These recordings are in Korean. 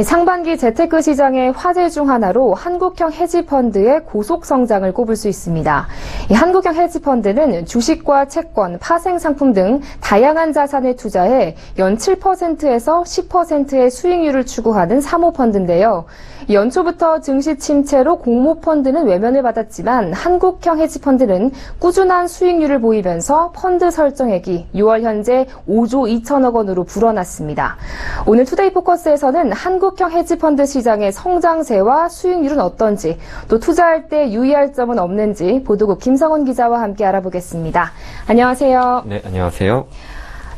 상반기 재테크 시장의 화제 중 하나로 한국형 헤지펀드의 고속 성장을 꼽을 수 있습니다. 한국형 헤지펀드는 주식과 채권, 파생상품 등 다양한 자산에 투자해 연 7%에서 10%의 수익률을 추구하는 사모펀드인데요. 연초부터 증시 침체로 공모펀드는 외면을 받았지만 한국형 헤지펀드는 꾸준한 수익률을 보이면서 펀드 설정액이 6월 현재 5조 2천억 원으로 불어났습니다. 오늘 투데이 포커스에서는 한국형 헤지펀드 시장의 성장세와 수익률은 어떤지, 또 투자할 때 유의할 점은 없는지 보도국 김성원 기자와 함께 알아보겠습니다. 안녕하세요. 네, 안녕하세요.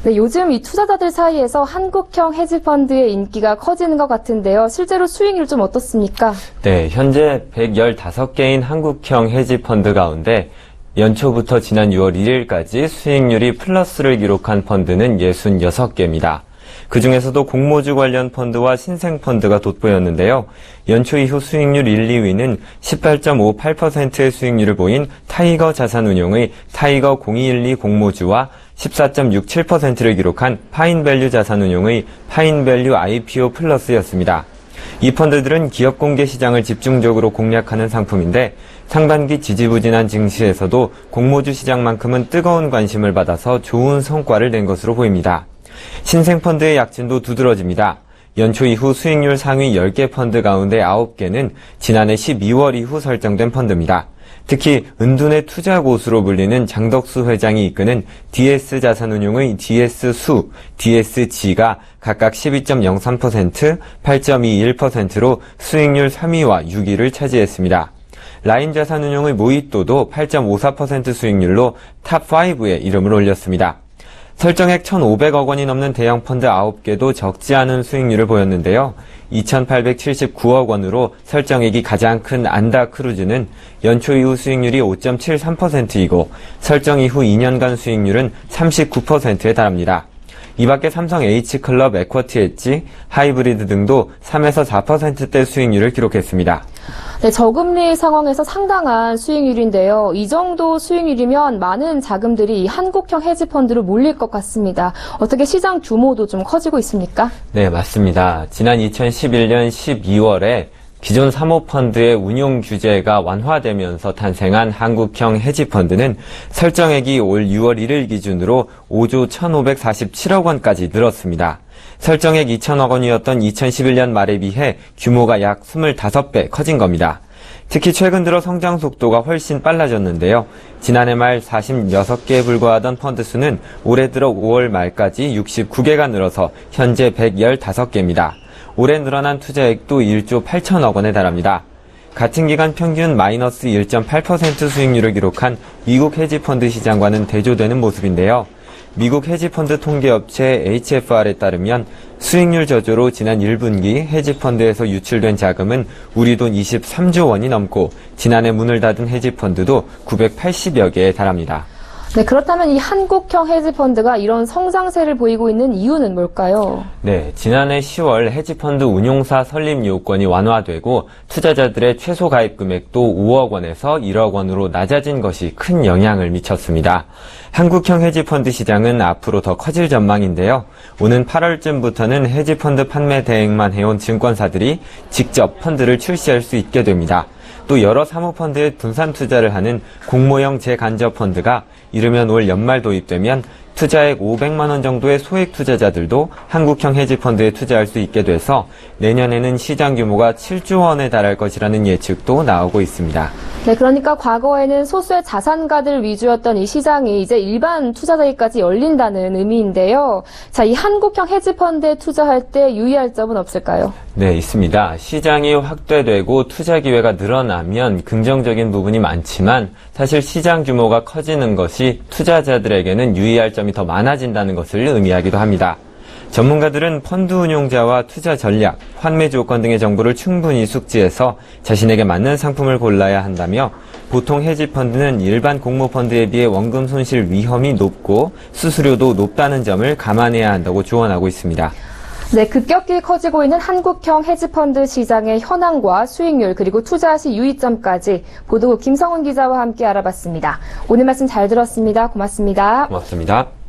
네, 요즘 이 투자자들 사이에서 한국형 헤지펀드의 인기가 커지는 것 같은데요. 실제로 수익률 좀 어떻습니까? 네, 현재 115개인 한국형 헤지펀드 가운데 연초부터 지난 6월 1일까지 수익률이 플러스를 기록한 펀드는 66개입니다. 그중에서도 공모주 관련 펀드와 신생펀드가 돋보였는데요. 연초 이후 수익률 1, 2위는 18.58%의 수익률을 보인 타이거 자산운용의 타이거 0212 공모주와 14.67%를 기록한 파인밸류 자산운용의 파인밸류 IPO 플러스였습니다. 이 펀드들은 기업 공개 시장을 집중적으로 공략하는 상품인데 상반기 지지부진한 증시에서도 공모주 시장만큼은 뜨거운 관심을 받아서 좋은 성과를 낸 것으로 보입니다. 신생펀드의 약진도 두드러집니다. 연초 이후 수익률 상위 10개 펀드 가운데 9개는 지난해 12월 이후 설정된 펀드입니다. 특히 은둔의 투자 고수로 불리는 장덕수 회장이 이끄는 DS 자산운용의 DS수, DSG가 각각 12.03%, 8.21%로 수익률 3위와 6위를 차지했습니다. 라인 자산운용의 모히또도 8.54% 수익률로 탑5에 이름을 올렸습니다. 설정액 1,500억 원이 넘는 대형 펀드 9개도 적지 않은 수익률을 보였는데요. 2,879억 원으로 설정액이 가장 큰 안다크루즈는 연초 이후 수익률이 5.73%이고 설정 이후 2년간 수익률은 39%에 달합니다. 이 밖에 삼성 H클럽, 에쿼티 엣지, 하이브리드 등도 3에서 4%대 수익률을 기록했습니다. 네, 저금리 상황에서 상당한 수익률인데요. 이 정도 수익률이면 많은 자금들이 한국형 헤지펀드로 몰릴 것 같습니다. 어떻게 시장 규모도 좀 커지고 있습니까? 네, 맞습니다. 지난 2011년 12월에 기존 사모펀드의 운용 규제가 완화되면서 탄생한 한국형 헤지펀드는 설정액이 올 6월 1일 기준으로 5조 1,547억 원까지 늘었습니다. 설정액 2천억 원이었던 2011년 말에 비해 규모가 약 25배 커진 겁니다. 특히 최근 들어 성장 속도가 훨씬 빨라졌는데요. 지난해 말 46개에 불과하던 펀드 수는 올해 들어 5월 말까지 69개가 늘어서 현재 115개입니다. 올해 늘어난 투자액도 1조 8천억 원에 달합니다. 같은 기간 평균 마이너스 1.8% 수익률을 기록한 미국 헤지펀드 시장과는 대조되는 모습인데요. 미국 헤지펀드 통계업체 HFR에 따르면 수익률 저조로 지난 1분기 헤지펀드에서 유출된 자금은 우리 돈 23조 원이 넘고 지난해 문을 닫은 헤지펀드도 980여 개에 달합니다. 네, 그렇다면 이 한국형 헤지펀드가 이런 성장세를 보이고 있는 이유는 뭘까요? 네, 지난해 10월 헤지펀드 운용사 설립 요건이 완화되고 투자자들의 최소 가입 금액도 5억 원에서 1억 원으로 낮아진 것이 큰 영향을 미쳤습니다. 한국형 헤지펀드 시장은 앞으로 더 커질 전망인데요. 오는 8월쯤부터는 헤지펀드 판매 대행만 해온 증권사들이 직접 펀드를 출시할 수 있게 됩니다. 또 여러 사모펀드에 분산 투자를 하는 공모형 재간접 펀드가 이르면 올 연말 도입되면 투자액 500만 원 정도의 소액 투자자들도 한국형 헤지펀드에 투자할 수 있게 돼서 내년에는 시장 규모가 7조 원에 달할 것이라는 예측도 나오고 있습니다. 네, 그러니까 과거에는 소수의 자산가들 위주였던 이 시장이 이제 일반 투자자에게까지 열린다는 의미인데요. 자, 이 한국형 헤지펀드에 투자할 때 유의할 점은 없을까요? 네, 있습니다. 시장이 확대되고 투자 기회가 늘어나면 긍정적인 부분이 많지만 사실 시장 규모가 커지는 것이 투자자들에게는 유의할 점이 더 많아진다는 것을 의미하기도 합니다. 전문가들은 펀드 운용자와 투자 전략, 환매 조건 등의 정보를 충분히 숙지해서 자신에게 맞는 상품을 골라야 한다며 보통 헤지펀드는 일반 공모펀드에 비해 원금 손실 위험이 높고 수수료도 높다는 점을 감안해야 한다고 조언하고 있습니다. 네, 급격히 커지고 있는 한국형 헤지펀드 시장의 현황과 수익률 그리고 투자 시 유의점까지 보도국 김성훈 기자와 함께 알아봤습니다. 오늘 말씀 잘 들었습니다. 고맙습니다. 고맙습니다.